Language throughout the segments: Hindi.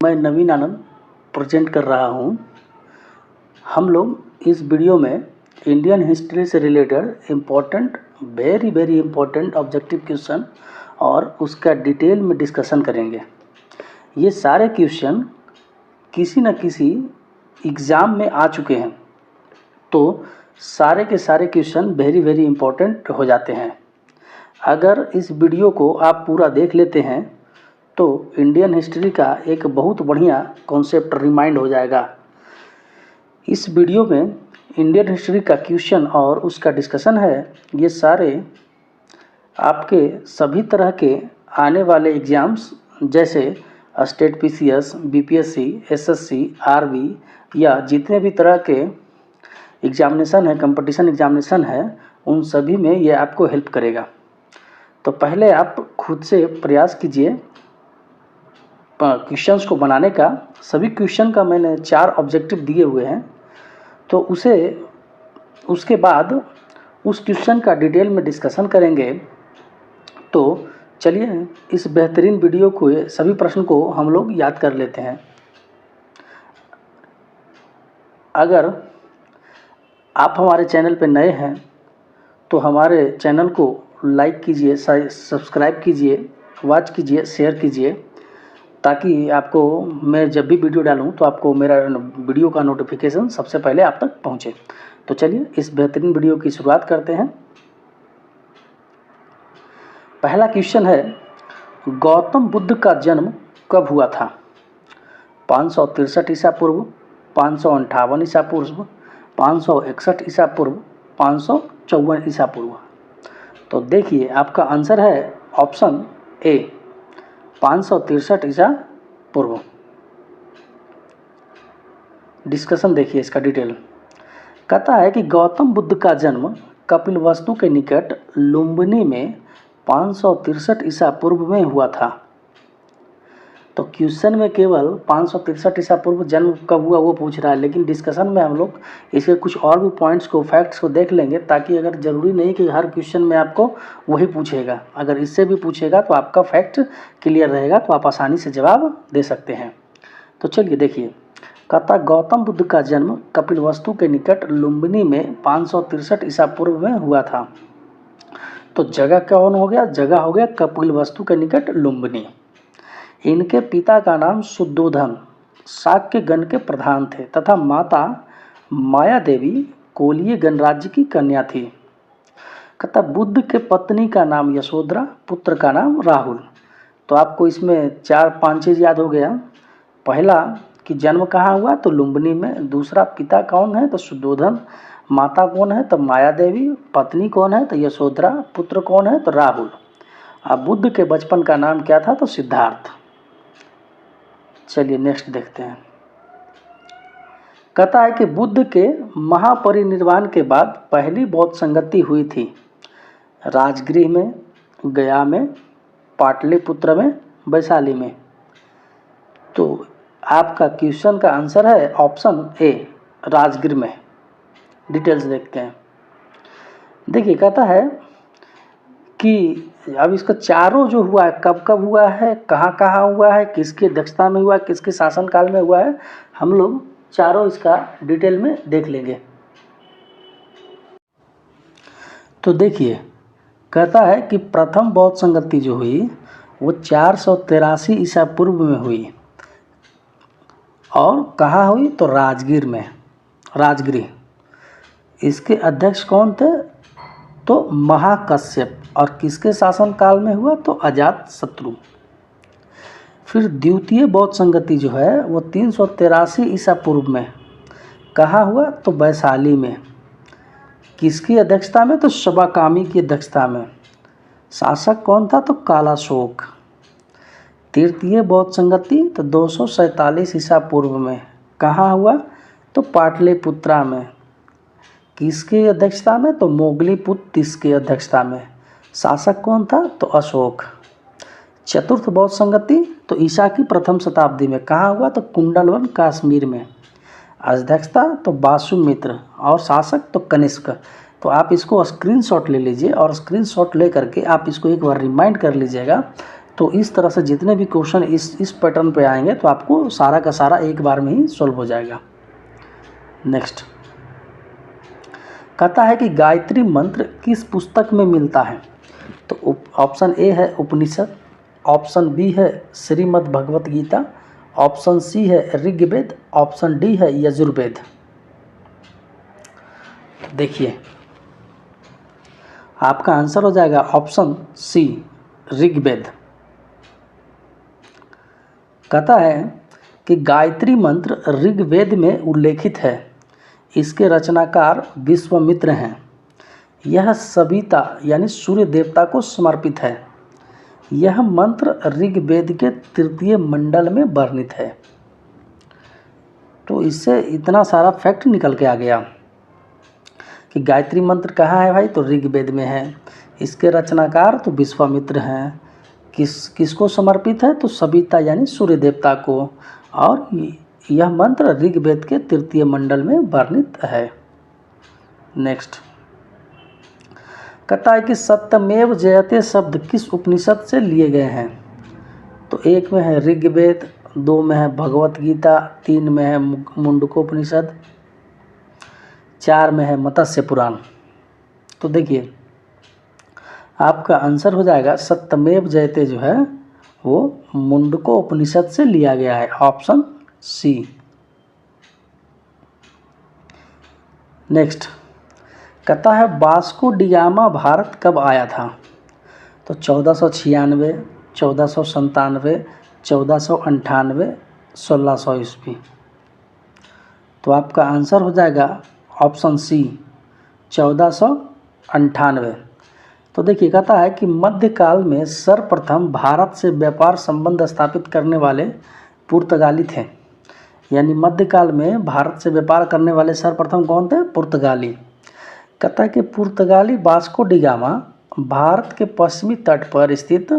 मैं नवीन आनंद प्रेजेंट कर रहा हूँ। हम लोग इस वीडियो में इंडियन हिस्ट्री से related important very important objective question और उसका डिटेल में डिस्कशन करेंगे। ये सारे क्वेश्चन किसी न किसी एग्ज़ाम में आ चुके हैं, तो सारे के सारे क्वेश्चन वेरी इम्पोर्टेंट हो जाते हैं। अगर इस वीडियो को आप पूरा देख लेते हैं तो इंडियन हिस्ट्री का एक बहुत बढ़िया कॉन्सेप्ट रिमाइंड हो जाएगा। इस वीडियो में इंडियन हिस्ट्री का क्वेश्चन और उसका डिस्कशन है। ये सारे आपके सभी तरह के आने वाले एग्ज़ाम्स जैसे state PCS, BPSC, SSC, RB या जितने भी तरह के एग्जामिनेशन है, कंपटीशन एग्जामिनेशन है, उन सभी में ये आपको हेल्प करेगा। तो पहले आप खुद से प्रयास कीजिए क्वेश्चंस को बनाने का। सभी क्वेश्चन का मैंने 4 ऑब्जेक्टिव दिए हुए हैं, तो उसके बाद उस क्वेश्चन का डिटेल में डिस्कशन करेंगे। तो चलिए इस बेहतरीन वीडियो को, सभी प्रश्न को हम लोग याद कर लेते हैं। अगर आप हमारे चैनल पर नए हैं तो हमारे चैनल को लाइक कीजिए, सब्सक्राइब कीजिए, वॉच कीजिए, शेयर कीजिए, ताकि आपको मैं जब भी वीडियो डालूं तो आपको मेरा वीडियो का नोटिफिकेशन सबसे पहले आप तक पहुंचे। तो चलिए इस बेहतरीन वीडियो की शुरुआत करते हैं। पहला क्वेश्चन है, गौतम बुद्ध का जन्म कब हुआ था? 563 ईसा पूर्व, 558 ईसा पूर्व, 561 ईसा पूर्व, 554 ईसा पूर्व। तो देखिए आपका आंसर है ऑप्शन ए, 563 ईसा पूर्व। डिस्कशन देखिए इसका डिटेल। कहता है कि गौतम बुद्ध का जन्म कपिलवस्तु के निकट लुम्बिनी में 563 ईसा पूर्व में हुआ था। तो क्वेश्चन में केवल 563 ईसा पूर्व जन्म कब हुआ वो पूछ रहा है, लेकिन डिस्कशन में हम लोग इसके कुछ और भी पॉइंट्स को, फैक्ट्स को देख लेंगे, ताकि अगर ज़रूरी नहीं कि हर क्वेश्चन में आपको वही पूछेगा। अगर इससे भी पूछेगा तो आपका फैक्ट क्लियर रहेगा, तो आप आसानी से जवाब दे सकते हैं। तो चलिए देखिए, कहता गौतम बुद्ध का जन्म कपिलवस्तु के निकट लुम्बिनी में 563 ईसा पूर्व में हुआ था। तो जगह कौन हो गया? जगह हो गया कपिलवस्तु के निकट लुम्बिनी। इनके पिता का नाम शुद्धोधन शाक्य गण के प्रधान थे तथा माता माया देवी कोलीय गणराज्य की कन्या थी। कहता बुद्ध के पत्नी का नाम यशोधरा, पुत्र का नाम राहुल। तो आपको इसमें 4-5 चीज़ याद हो गया। पहला कि जन्म कहाँ हुआ? तो लुम्बिनी में। दूसरा, पिता कौन है? तो शुद्धोधन। माता कौन है? तो माया देवी। पत्नी कौन है? तो यशोधरा। पुत्र कौन है? तो राहुल। अब बुद्ध के बचपन का नाम क्या था? तो सिद्धार्थ। चलिए नेक्स्ट देखते हैं। कहता है कि बुद्ध के महापरिनिर्वाण के बाद पहली बौद्ध संगति हुई थी राजगृह में, गया में, पाटलिपुत्र में, वैशाली में। तो आपका क्वेश्चन का आंसर है ऑप्शन ए, राजगृह में। डिटेल्स देखते हैं। देखिए कहता है कि अब इसका चारों जो हुआ है, कब कब हुआ है, कहाँ कहाँ हुआ है, किसकी अध्यक्षता में हुआ है, किसके शासनकाल में हुआ है, हम लोग चारों इसका डिटेल में देख लेंगे। तो देखिए कहता है कि प्रथम बौद्ध संगति जो हुई वो 483 ईसा पूर्व में हुई। और कहाँ हुई? तो राजगीर में, राजगृह। इसके अध्यक्ष कौन थे? तो महाकश्यप। और किसके शासनकाल में हुआ? तो अजातशत्रु। फिर द्वितीय बौद्ध संगति जो है वो 383 ईसा पूर्व में कहाँ हुआ? तो वैशाली में। किसकी अध्यक्षता में? तो शबाकामी की अध्यक्षता में। शासक कौन था? तो कालाशोक। तृतीय बौद्ध संगति तो 247 ईसा पूर्व में कहाँ हुआ? तो पाटलिपुत्रा में। किसकी अध्यक्षता में? तो मोगलीपुत्र की अध्यक्षता में। शासक कौन था? तो अशोक। चतुर्थ बौद्ध संगति तो ईसा की प्रथम शताब्दी में कहाँ हुआ? तो कुंडलवन, कश्मीर में। अध्यक्षता तो वासुमित्र और शासक तो कनिष्क। तो आप इसको स्क्रीनशॉट ले लीजिए और स्क्रीनशॉट ले करके आप इसको एक बार रिमाइंड कर लीजिएगा, तो इस तरह से जितने भी क्वेश्चन इस पैटर्न पे आएंगे तो आपको सारा का सारा एक बार में ही सॉल्व हो जाएगा। नेक्स्ट कहता है कि गायत्री मंत्र किस पुस्तक में मिलता है? तो ऑप्शन ए है उपनिषद, ऑप्शन बी है श्रीमद् भगवत गीता, ऑप्शन सी है ऋग्वेद, ऑप्शन डी है यजुर्वेद। देखिए आपका आंसर हो जाएगा ऑप्शन सी ऋग्वेद। कहता है कि गायत्री मंत्र ऋग्वेद में उल्लेखित है, इसके रचनाकार विश्वामित्र हैं। यह सविता यानी सूर्य देवता को समर्पित है। यह मंत्र ऋग्वेद के तृतीय मंडल में वर्णित है। तो इससे इतना सारा फैक्ट निकल के आ गया कि गायत्री मंत्र कहाँ है भाई, तो ऋग्वेद में है। इसके रचनाकार तो विश्वामित्र हैं। किसको समर्पित है, तो सविता यानी सूर्य देवता को, और यह मंत्र ऋग्वेद के तृतीय मंडल में वर्णित है। नेक्स्ट कहता है कि सत्यमेव जयते शब्द किस उपनिषद से लिए गए हैं? तो एक में है ऋग्वेद, दो में है भगवत गीता, तीन में है मुंडकोपनिषद, चार में है मत्स्य पुराण। तो देखिए आपका आंसर हो जाएगा सत्यमेव जयते जो है वो मुंडकोपनिषद से लिया गया है, ऑप्शन सी। नेक्स्ट कहता है वास्को डी गामा भारत कब आया था? तो 1496, 1497, 1498, 1600 ईस्वी। तो आपका आंसर हो जाएगा ऑप्शन सी 1498। तो देखिए कहता है कि मध्यकाल में सर्वप्रथम भारत से व्यापार संबंध स्थापित करने वाले पुर्तगाली थे। यानी मध्यकाल में भारत से व्यापार करने वाले सर्वप्रथम कौन थे? पुर्तगाली। कहता है कि पुर्तगाली वास्को डी गामा भारत के पश्चिमी तट पर स्थित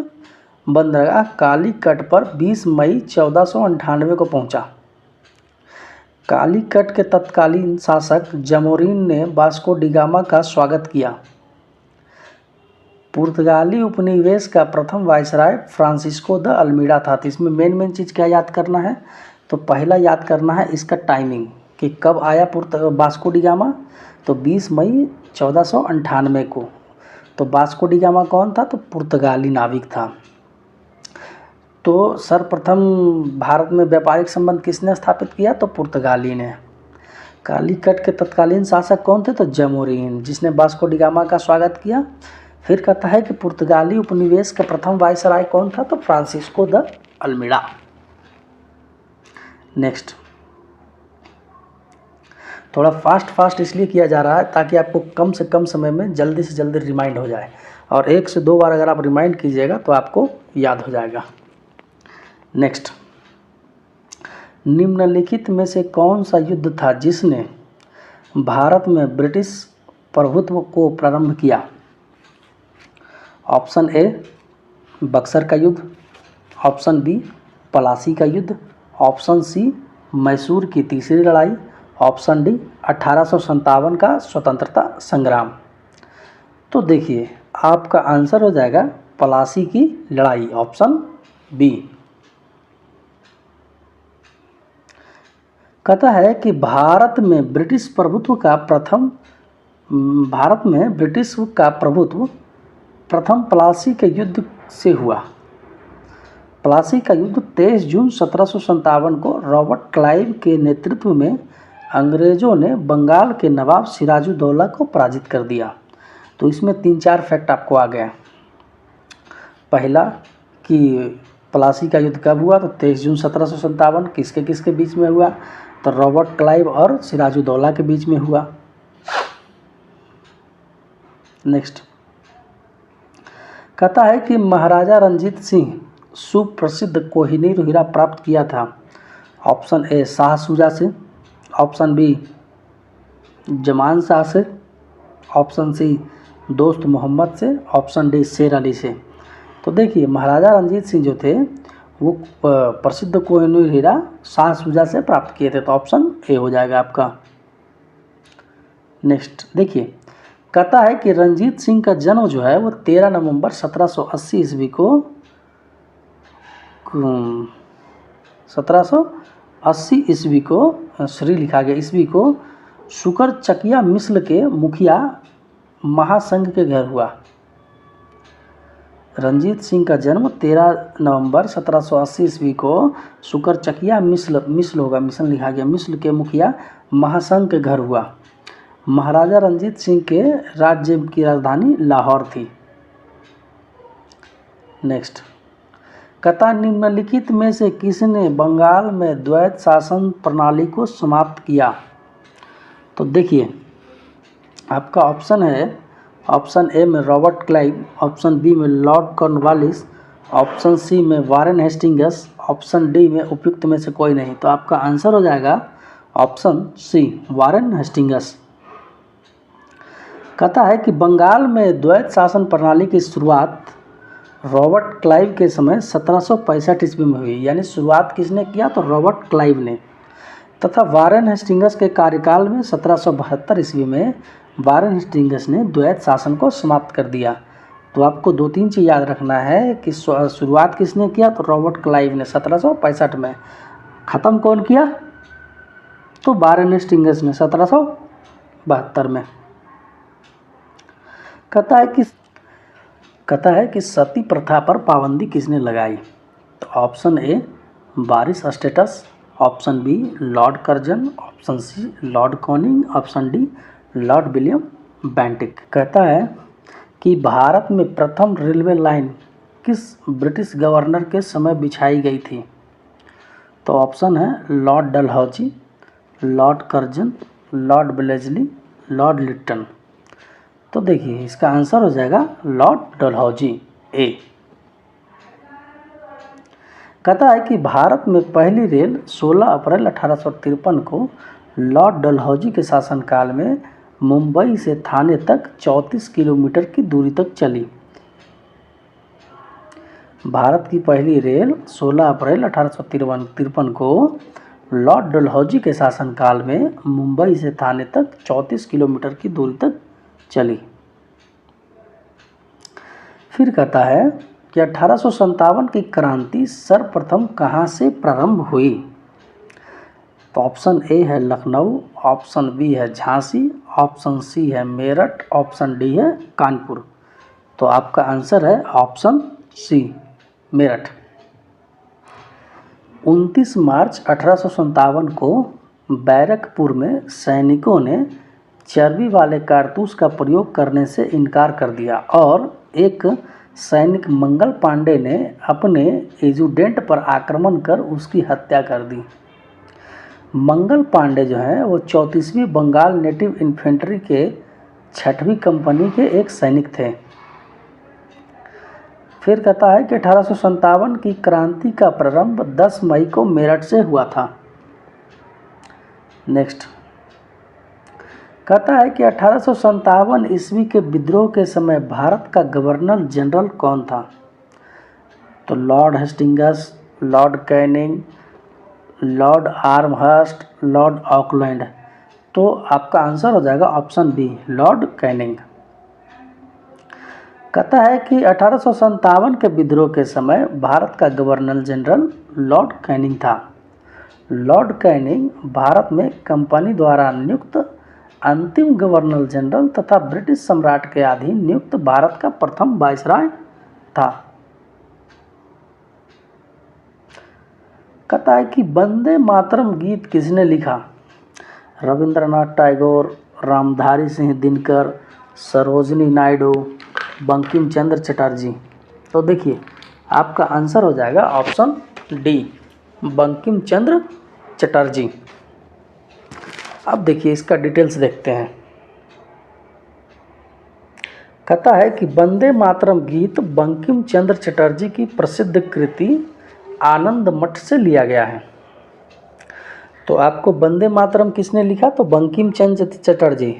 बंदरगाह कालीकट पर 20 मई 1498 को पहुंचा। कालीकट के तत्कालीन शासक जमोरिन ने वास्को डी गामा का स्वागत किया। पुर्तगाली उपनिवेश का प्रथम वायसराय फ्रांसिस्को द अल्मीडा था। तो इसमें मेन चीज़ क्या याद करना है? तो पहला याद करना है इसका टाइमिंग कि कब आया वास्को डी गामा, तो 20 मई 1498 को। तो वास्को डी गामा कौन था? तो पुर्तगाली नाविक था। तो सर्वप्रथम भारत में व्यापारिक संबंध किसने स्थापित किया? तो पुर्तगाली ने। कालीकट के तत्कालीन शासक कौन थे? तो जमोरिन, जिसने वास्को डी गामा का स्वागत किया। फिर कहता है कि पुर्तगाली उपनिवेश का प्रथम वायसराय कौन था? तो फ्रांसिस्को द अल्मीडा। नेक्स्ट थोड़ा फास्ट इसलिए किया जा रहा है ताकि आपको कम से कम समय में जल्दी से जल्दी रिमाइंड हो जाए, और 1 से 2 बार अगर आप रिमाइंड कीजिएगा तो आपको याद हो जाएगा। नेक्स्ट निम्नलिखित में से कौन सा युद्ध था जिसने भारत में ब्रिटिश प्रभुत्व को प्रारंभ किया? ऑप्शन ए बक्सर का युद्ध, ऑप्शन बी पलासी का युद्ध, ऑप्शन सी मैसूर की तीसरी लड़ाई, ऑप्शन डी 1857 का स्वतंत्रता संग्राम। तो देखिए आपका आंसर हो जाएगा पलासी की लड़ाई, ऑप्शन बी। कहता है कि भारत में ब्रिटिश प्रभुत्व प्रथम पलासी के युद्ध से हुआ। पलासी का युद्ध 23 जून 1757 को रॉबर्ट क्लाइव के नेतृत्व में अंग्रेज़ों ने बंगाल के नवाब सिराजुद्दौला को पराजित कर दिया। तो इसमें 3-4 फैक्ट आपको आ गए। पहला कि पलासी का युद्ध कब हुआ? तो 23 जून 1757। किसके किसके बीच में हुआ? तो रॉबर्ट क्लाइव और सिराजुद्दौला के बीच में हुआ। नेक्स्ट कहता है कि महाराजा रंजीत सिंह सुप्रसिद्ध कोहिनूर हीरा प्राप्त किया था। ऑप्शन ए शाह शुजा से, ऑप्शन बी जमान शाह से, ऑप्शन सी दोस्त मोहम्मद से, ऑप्शन डी शेर अली से। तो देखिए महाराजा रंजीत सिंह जो थे वो प्रसिद्ध कोहिनूर हीरा शाह शुजा से प्राप्त किए थे। तो ऑप्शन ए हो जाएगा आपका। नेक्स्ट देखिए कहता है कि रंजीत सिंह का जन्म जो है वो 13 नवंबर 1780 ईस्वी को 1780 ईस्वी को, श्री लिखा गया ईस्वी को, शुकरचकिया मिस्र के मुखिया महासंघ के घर हुआ। रंजीत सिंह का जन्म 13 नवंबर 1780 ईस्वी को शुकरचकिया मिस्र होगा, मिशन लिखा गया, मिस्र के मुखिया महासंघ के घर हुआ। महाराजा रंजीत सिंह के राज्य की राजधानी लाहौर थी। नेक्स्ट, कथा निम्नलिखित में से किसने बंगाल में द्वैत शासन प्रणाली को समाप्त किया? तो देखिए, आपका ऑप्शन है, ऑप्शन ए में रॉबर्ट क्लाइव, ऑप्शन बी में लॉर्ड कॉर्नवालिस, ऑप्शन सी में वारेन हेस्टिंग्स, ऑप्शन डी में उपयुक्त में से कोई नहीं। तो आपका आंसर हो जाएगा ऑप्शन सी, वारेन हेस्टिंग्स। कहता है कि बंगाल में द्वैत शासन प्रणाली की शुरुआत रॉबर्ट क्लाइव के समय 1765 ईस्वी में हुई। यानी शुरुआत किसने किया? तो रॉबर्ट क्लाइव ने। तथा वारेन हेस्टिंग्स के कार्यकाल में 1772 ईस्वी में वारेन हेस्टिंग्स ने द्वैत शासन को समाप्त कर दिया। तो आपको 2-3 चीज़ याद रखना है कि शुरुआत किसने किया? तो रॉबर्ट क्लाइव ने 1765 में। ख़त्म कौन किया? तो वारेन हेस्टिंग्स ने 1772 में। कहता है कि सती प्रथा पर पाबंदी किसने लगाई? तो ऑप्शन ए बारिश स्टेटस, option B Lord Curzon, option C Lord Canning, option D Lord William Bentinck. कहता है कि भारत में प्रथम रेलवे लाइन किस ब्रिटिश गवर्नर के समय बिछाई गई थी? तो ऑप्शन है Lord Dalhousie, Lord Curzon, Lord Wellesley, Lord Lytton. तो देखिए, इसका आंसर हो जाएगा लॉर्ड डलहौजी, ए। कहता है कि भारत में पहली रेल 16 अप्रैल 1853 को लॉर्ड डलहौजी के शासनकाल में मुंबई से थाने तक 34 किलोमीटर की दूरी तक चली। भारत की पहली रेल 16 अप्रैल 1853 को लॉर्ड डलहौजी के शासनकाल में मुंबई से थाने तक 34 किलोमीटर की दूरी तक चली। फिर कहता है कि 1857 की क्रांति सर्वप्रथम कहाँ से प्रारंभ हुई? तो ऑप्शन ए है लखनऊ, ऑप्शन बी है झांसी, ऑप्शन सी है मेरठ, ऑप्शन डी है कानपुर। तो आपका आंसर है ऑप्शन सी, मेरठ। 29 मार्च 1857 को बैरकपुर में सैनिकों ने चर्बी वाले कारतूस का प्रयोग करने से इनकार कर दिया और एक सैनिक मंगल पांडे ने अपने एजुडेंट पर आक्रमण कर उसकी हत्या कर दी। मंगल पांडे जो है वो 34वीं बंगाल नेटिव इन्फेंट्री के 6वीं कंपनी के एक सैनिक थे। फिर कहता है कि 1857 की क्रांति का प्रारंभ 10 मई को मेरठ से हुआ था। नेक्स्ट, कहता है कि 1857 ईस्वी के विद्रोह के समय भारत का गवर्नर जनरल कौन था? तो Lord Hastings, Lord Canning, Lord Amherst, Lord Auckland. तो आपका आंसर हो जाएगा ऑप्शन बी, लॉर्ड कैनिंग। कहता है कि 1857 के विद्रोह के समय भारत का गवर्नर जनरल लॉर्ड कैनिंग था। लॉर्ड कैनिंग भारत में कंपनी द्वारा नियुक्त अंतिम गवर्नर जनरल तथा ब्रिटिश सम्राट के अधीन नियुक्त भारत का प्रथम वायसराय था। कहता है कि वंदे मातरम गीत किसने लिखा? रविंद्रनाथ टैगोर, रामधारी सिंह दिनकर, सरोजिनी नायडू, बंकिम चंद्र चटर्जी। तो देखिए, आपका आंसर हो जाएगा ऑप्शन डी, बंकिम चंद्र चटर्जी। अब देखिए, इसका डिटेल्स देखते हैं। कहता है कि वंदे मातरम गीत बंकिम चंद्र चटर्जी की प्रसिद्ध कृति आनंद मठ से लिया गया है। तो आपको वंदे मातरम किसने लिखा? तो बंकिम चंद्र चटर्जी।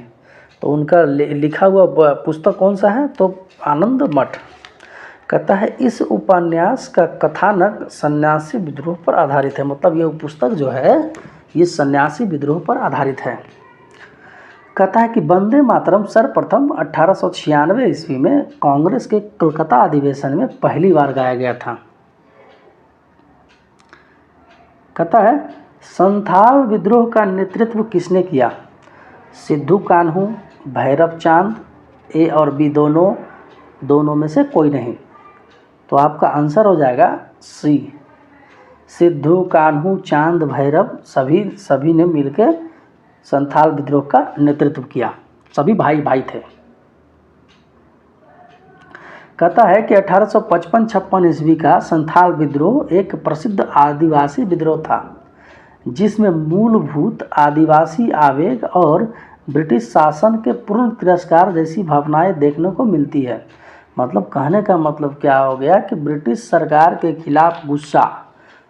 तो उनका लिखा हुआ पुस्तक कौन सा है? तो आनंद मठ। कहता है इस उपन्यास का कथानक सन्यासी विद्रोह पर आधारित है। मतलब ये पुस्तक जो है ये सन्यासी विद्रोह पर आधारित है। कहता है कि वंदे मातरम सर्वप्रथम 1896 ईस्वी में कांग्रेस के कोलकाता अधिवेशन में पहली बार गाया गया था। कहता है संथाल विद्रोह का नेतृत्व किसने किया? सिद्धू कान्हू, भैरव चांद, ए और बी दोनों में से कोई नहीं। तो आपका आंसर हो जाएगा सी, सिद्धू कान्हू चांद भैरव सभी ने मिलकर संथाल विद्रोह का नेतृत्व किया। सभी भाई भाई थे। कहता है कि 1855-56 ईस्वी का संथाल विद्रोह एक प्रसिद्ध आदिवासी विद्रोह था जिसमें मूलभूत आदिवासी आवेग और ब्रिटिश शासन के पूर्ण तिरस्कार जैसी भावनाएं देखने को मिलती है। मतलब कहने का मतलब क्या हो गया कि ब्रिटिश सरकार के खिलाफ गुस्सा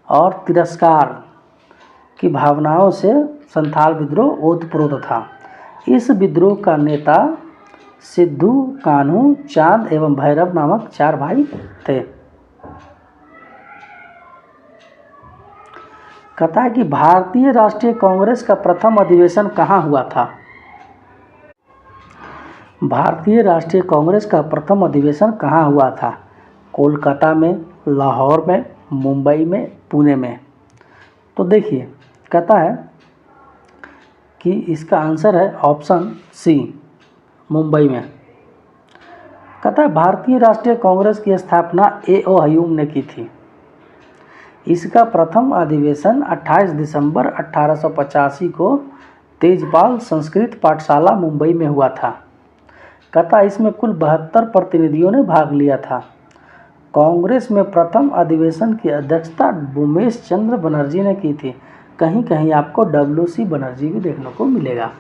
और तिरस्कार की भावनाओं से संथाल विद्रोह ओतप्रोत था। इस विद्रोह का नेता सिद्धू कान्हू चांद एवं भैरव नामक 4 भाई थे। कहता है कि भारतीय राष्ट्रीय कांग्रेस का प्रथम अधिवेशन कहाँ हुआ था? भारतीय राष्ट्रीय कांग्रेस का प्रथम अधिवेशन कहाँ हुआ था? कोलकाता में, लाहौर में, मुंबई में, पुणे में। तो देखिए कहता है कि इसका आंसर है ऑप्शन सी, मुंबई में। कहता है भारतीय राष्ट्रीय कांग्रेस की स्थापना ए.ओ. ह्यूम ने की थी। इसका प्रथम अधिवेशन 28 दिसंबर 1885 को तेजपाल संस्कृत पाठशाला मुंबई में हुआ था। कहता है इसमें कुल 72 प्रतिनिधियों ने भाग लिया था। कांग्रेस में प्रथम अधिवेशन की अध्यक्षता उमेश चंद्र बनर्जी ने की थी। कहीं कहीं आपको W.C. बनर्जी भी देखने को मिलेगा।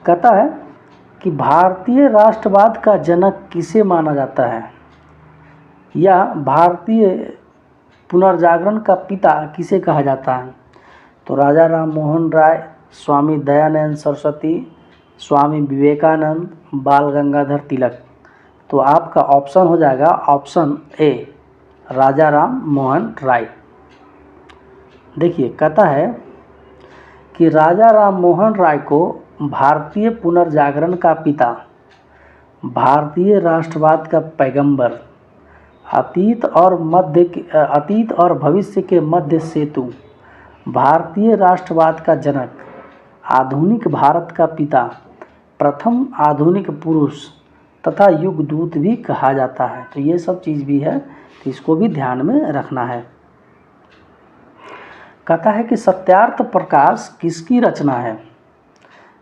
कहता है कि भारतीय राष्ट्रवाद का जनक किसे माना जाता है या भारतीय पुनर्जागरण का पिता किसे कहा जाता है? तो राजा राम मोहन राय, स्वामी दयानंद सरस्वती, स्वामी विवेकानंद, बाल गंगाधर तिलक। तो आपका ऑप्शन हो जाएगा ऑप्शन ए, राजा राम मोहन राय। देखिए कहता है कि राजा राम मोहन राय को भारतीय पुनर्जागरण का पिता, भारतीय राष्ट्रवाद का पैगंबर, अतीत और भविष्य के मध्य सेतु, भारतीय राष्ट्रवाद का जनक, आधुनिक भारत का पिता, प्रथम आधुनिक पुरुष तथा युगदूत भी कहा जाता है। तो ये सब चीज़ भी है, तो इसको भी ध्यान में रखना है। कहता है कि सत्यार्थ प्रकाश किसकी रचना है?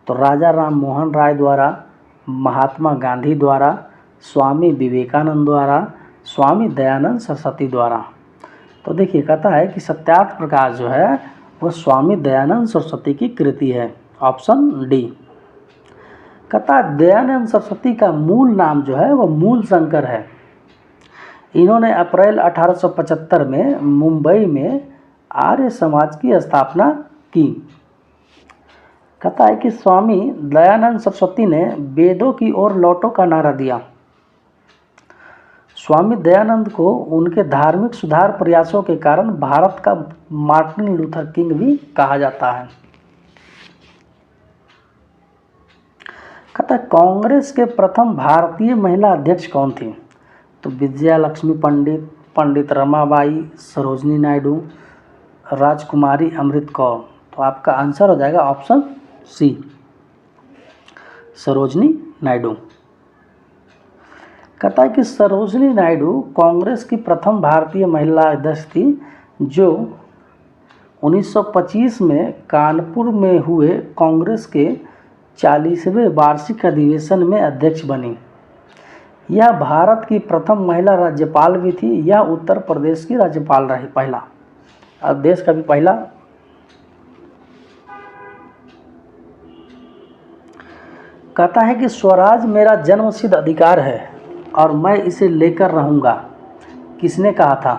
तो राजा राम मोहन राय द्वारा, महात्मा गांधी द्वारा, स्वामी विवेकानंद द्वारा, स्वामी दयानंद सरस्वती द्वारा। तो देखिए कहता है कि सत्यार्थ प्रकाश जो है वो स्वामी दयानंद सरस्वती की कृति है, ऑप्शन डी। कहता है दयानंद सरस्वती का मूल नाम जो है वो मूल शंकर है। इन्होंने अप्रैल 1875 में मुंबई में आर्य समाज की स्थापना की। कहता है कि स्वामी दयानंद सरस्वती ने वेदों की ओर लौटो का नारा दिया। स्वामी दयानंद को उनके धार्मिक सुधार प्रयासों के कारण भारत का मार्टिन लूथर किंग भी कहा जाता है। कहता है कांग्रेस के प्रथम भारतीय महिला अध्यक्ष कौन थी? तो विजया लक्ष्मी पंडित, पंडित रमाबाई, सरोजनी नायडू, राजकुमारी अमृत कौर। तो आपका आंसर हो जाएगा ऑप्शन सी, सरोजनी नायडू। कहता है कि सरोजनी नायडू कांग्रेस की प्रथम भारतीय महिला अध्यक्ष थी जो 1925 में कानपुर में हुए कांग्रेस के 40वें वार्षिक अधिवेशन में अध्यक्ष बनी। यह भारत की प्रथम महिला राज्यपाल भी थी। यह उत्तर प्रदेश की राज्यपाल रही पहला, और देश का भी पहला। कहता है कि स्वराज मेरा जन्मसिद्ध अधिकार है और मैं इसे लेकर रहूँगा, किसने कहा था?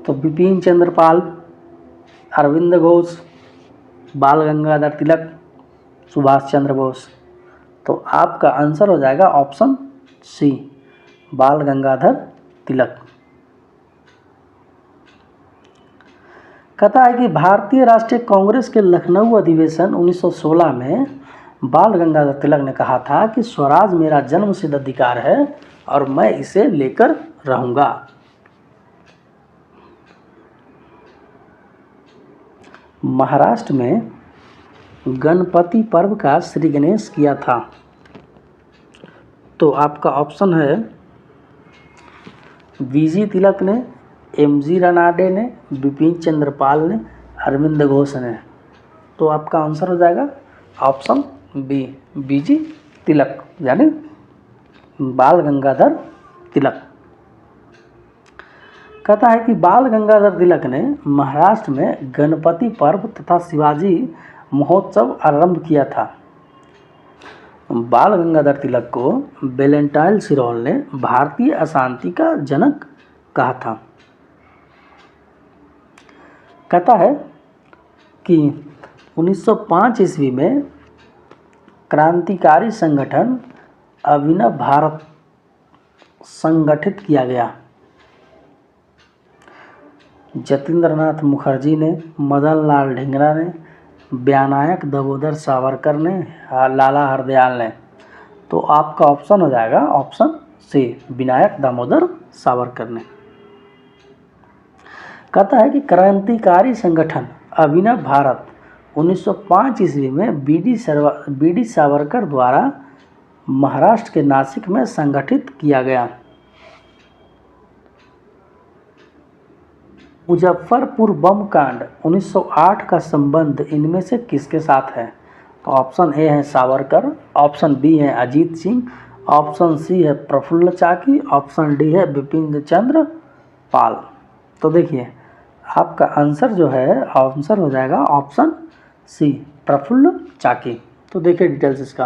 तो बिपिन चंद्र पाल, अरविंद घोष, बाल गंगाधर तिलक, सुभाष चंद्र बोस। तो आपका आंसर हो जाएगा ऑप्शन सी, बाल गंगाधर तिलक। कहता है कि भारतीय राष्ट्रीय कांग्रेस के लखनऊ अधिवेशन 1916 में बाल गंगाधर तिलक ने कहा था कि स्वराज मेरा जन्मसिद्ध अधिकार है और मैं इसे लेकर रहूँगा। महाराष्ट्र में गणपति पर्व का श्री गणेश किया था? तो आपका ऑप्शन है वीजी तिलक ने, एमजी रानाडे ने, बिपिन चंद्रपाल ने, अरविंद घोष ने। तो आपका आंसर हो जाएगा ऑप्शन बी, बीजी तिलक, यानी बाल गंगाधर तिलक। कहता है कि बाल गंगाधर तिलक ने महाराष्ट्र में गणपति पर्व तथा शिवाजी महोत्सव आरंभ किया था। बाल गंगाधर तिलक को वैलेंटाइन सिरोल ने भारतीय अशांति का जनक कहा था। कहता है कि 1905 ईस्वी में क्रांतिकारी संगठन अभिनव भारत संगठित किया गया। जतीन्द्रनाथ मुखर्जी ने, मदन लाल ढींगरा ने, विनायक दामोदर सावरकर ने, लाला हरदयाल ने। तो आपका ऑप्शन हो जाएगा ऑप्शन सी, विनायक दामोदर सावरकर ने। कहता है कि क्रांतिकारी संगठन अभिनव भारत 1905 ईस्वी में बी डी सावरकर द्वारा महाराष्ट्र के नासिक में संगठित किया गया। मुजफ्फरपुर बम कांड 1908 का संबंध इनमें से किसके साथ है? तो ऑप्शन ए है सावरकर, ऑप्शन बी है अजीत सिंह, ऑप्शन सी है प्रफुल्ल चाकी, ऑप्शन डी है बिपिन चंद्र पाल। तो देखिए आपका आंसर जो है आंसर हो जाएगा ऑप्शन सी, प्रफुल्ल चाकी। तो देखिए डिटेल्स इसका।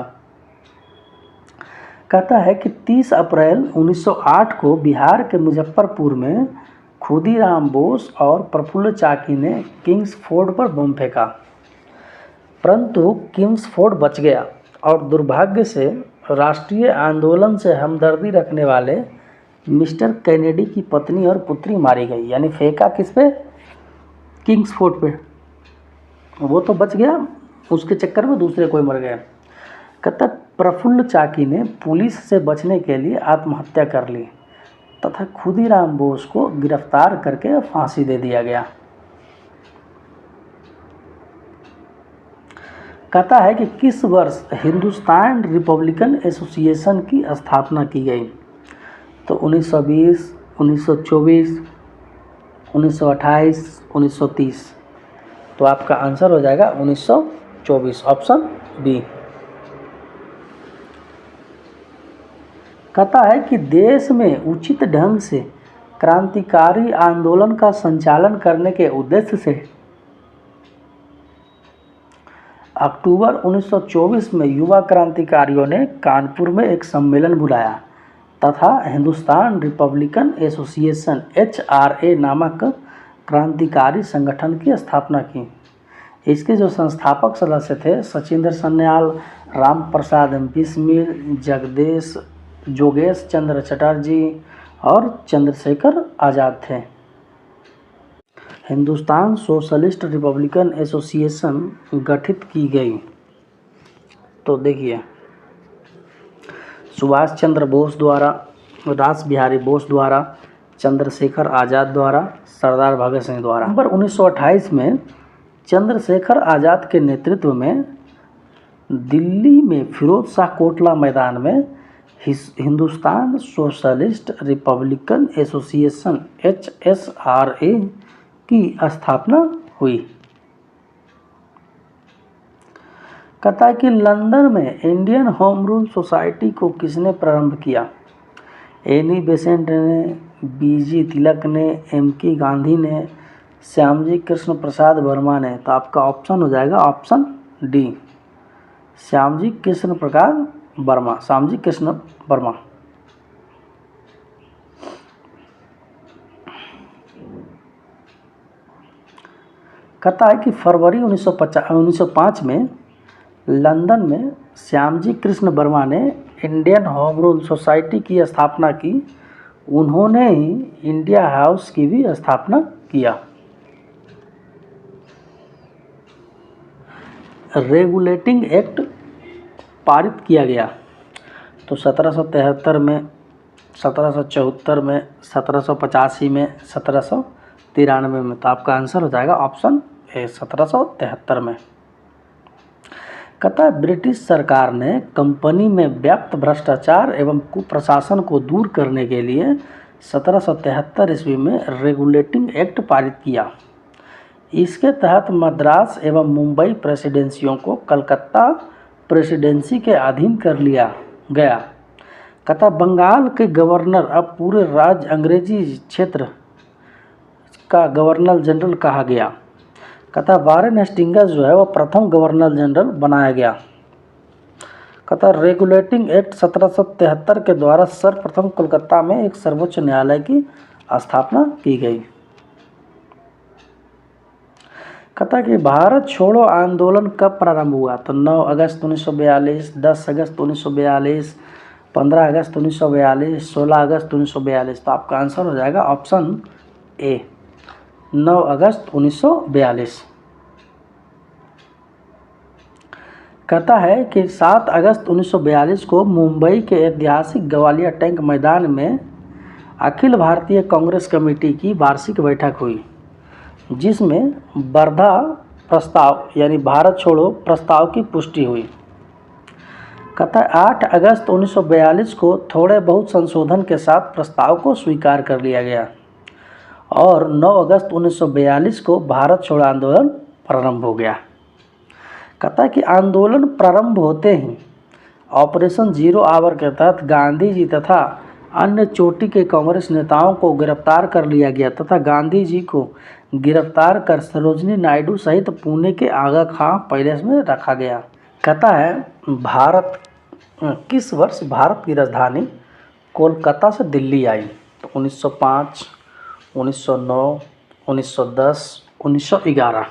कहता है कि 30 अप्रैल 1908 को बिहार के मुजफ्फरपुर में खुदीराम बोस और प्रफुल्ल चाकी ने किंग्सफोर्ड पर बम फेंका, परंतु किंग्सफोर्ड बच गया और दुर्भाग्य से राष्ट्रीय आंदोलन से हमदर्दी रखने वाले मिस्टर कैनेडी की पत्नी और पुत्री मारी गई। यानी फेंका किस पे? किंग्सफोर्ड पे। वो तो बच गया, उसके चक्कर में दूसरे कोई मर गया। कहता प्रफुल्ल चाकी ने पुलिस से बचने के लिए आत्महत्या कर ली तथा खुदीराम बोस को गिरफ्तार करके फांसी दे दिया गया। कहता है कि किस वर्ष हिंदुस्तान रिपब्लिकन एसोसिएशन की स्थापना की गई? तो 1920, 1924, 1928, 1930। तो आपका आंसर हो जाएगा 1924, ऑप्शन बी। कहता है कि देश में उचित ढंग से क्रांतिकारी आंदोलन का संचालन करने के उद्देश्य से अक्टूबर 1924 में युवा क्रांतिकारियों ने कानपुर में एक सम्मेलन बुलाया तथा हिंदुस्तान रिपब्लिकन एसोसिएशन HRA नामक क्रांतिकारी संगठन की स्थापना की। इसके जो संस्थापक सदस्य थे सचिंद्र सन्याल, राम प्रसाद बिस्मिल, जोगेश चंद्र चटर्जी और चंद्रशेखर आज़ाद थे। हिंदुस्तान सोशलिस्ट रिपब्लिकन एसोसिएशन गठित की गई। तो देखिए सुभाष चंद्र बोस द्वारा, रास बिहारी बोस द्वारा, चंद्रशेखर आज़ाद द्वारा, सरदार भगत सिंह द्वारा। नवंबर 1928 में चंद्रशेखर आज़ाद के नेतृत्व में दिल्ली में फिरोज शाह कोटला मैदान में Hindustan socialist Republican association HSRA की स्थापना हुई। कहता है कि लंदन में इंडियन होम रूल सोसाइटी को किसने प्रारंभ किया? एनी बेसेंट ने, बीजी तिलक ने, MK गांधी ने, श्यामजी कृष्ण प्रसाद वर्मा ने। तो आपका ऑप्शन हो जाएगा ऑप्शन डी, श्यामजी कृष्ण वर्मा। कहता है कि फरवरी 1905 में लंदन में श्यामजी कृष्ण वर्मा ने इंडियन होम रूल सोसाइटी की स्थापना की। उन्होंने ही इंडिया हाउस की भी स्थापना किया। रेगुलेटिंग एक्ट पारित किया गया। तो 1773 में, 1774 में, 1785 में, 1793 में। तो आपका आंसर हो जाएगा ऑप्शन 1773 में। कहता है ब्रिटिश सरकार ने कंपनी में व्याप्त भ्रष्टाचार एवं कुप्रशासन को दूर करने के लिए 1773 ईस्वी में रेगुलेटिंग एक्ट पारित किया। इसके तहत मद्रास एवं मुंबई प्रेसिडेंसियों को कलकत्ता प्रेसिडेंसी के अधीन कर लिया गया। कहता बंगाल के गवर्नर अब पूरे राज्य अंग्रेजी क्षेत्र का गवर्नर जनरल कहा गया। कहता वारेन हेस्टिंग्स जो है वो प्रथम गवर्नर जनरल बनाया गया। कहता रेगुलेटिंग एक्ट 1773 के द्वारा सर्वप्रथम कोलकाता में एक सर्वोच्च न्यायालय की स्थापना की गई। कहता कि भारत छोड़ो आंदोलन कब प्रारंभ हुआ? तो 9 अगस्त 1942, 10 अगस्त 1942, 15 अगस्त 1942, 16 अगस्त 1942। तो आपका आंसर हो जाएगा ऑप्शन ए, 9 अगस्त 1942। कहता है कि 7 अगस्त 1942 को मुंबई के ऐतिहासिक ग्वालियर टैंक मैदान में अखिल भारतीय कांग्रेस कमेटी की वार्षिक बैठक हुई, जिसमें वर्धा प्रस्ताव यानी भारत छोड़ो प्रस्ताव की पुष्टि हुई। कहता है 8 अगस्त 1942 को थोड़े बहुत संशोधन के साथ प्रस्ताव को स्वीकार कर लिया गया और 9 अगस्त 1942 को भारत छोड़ो आंदोलन प्रारंभ हो गया। कहता है कि आंदोलन प्रारंभ होते ही ऑपरेशन जीरो आवर के तहत गांधी जी तथा अन्य चोटी के कांग्रेस नेताओं को गिरफ्तार कर लिया गया तथा गांधी जी को गिरफ्तार कर सरोजनी नायडू सहित पुणे के आगा खां पैलेस में रखा गया। कहता है किस वर्ष भारत की राजधानी कोलकाता से दिल्ली आई? तो 1905, 1909, 1910, 1911।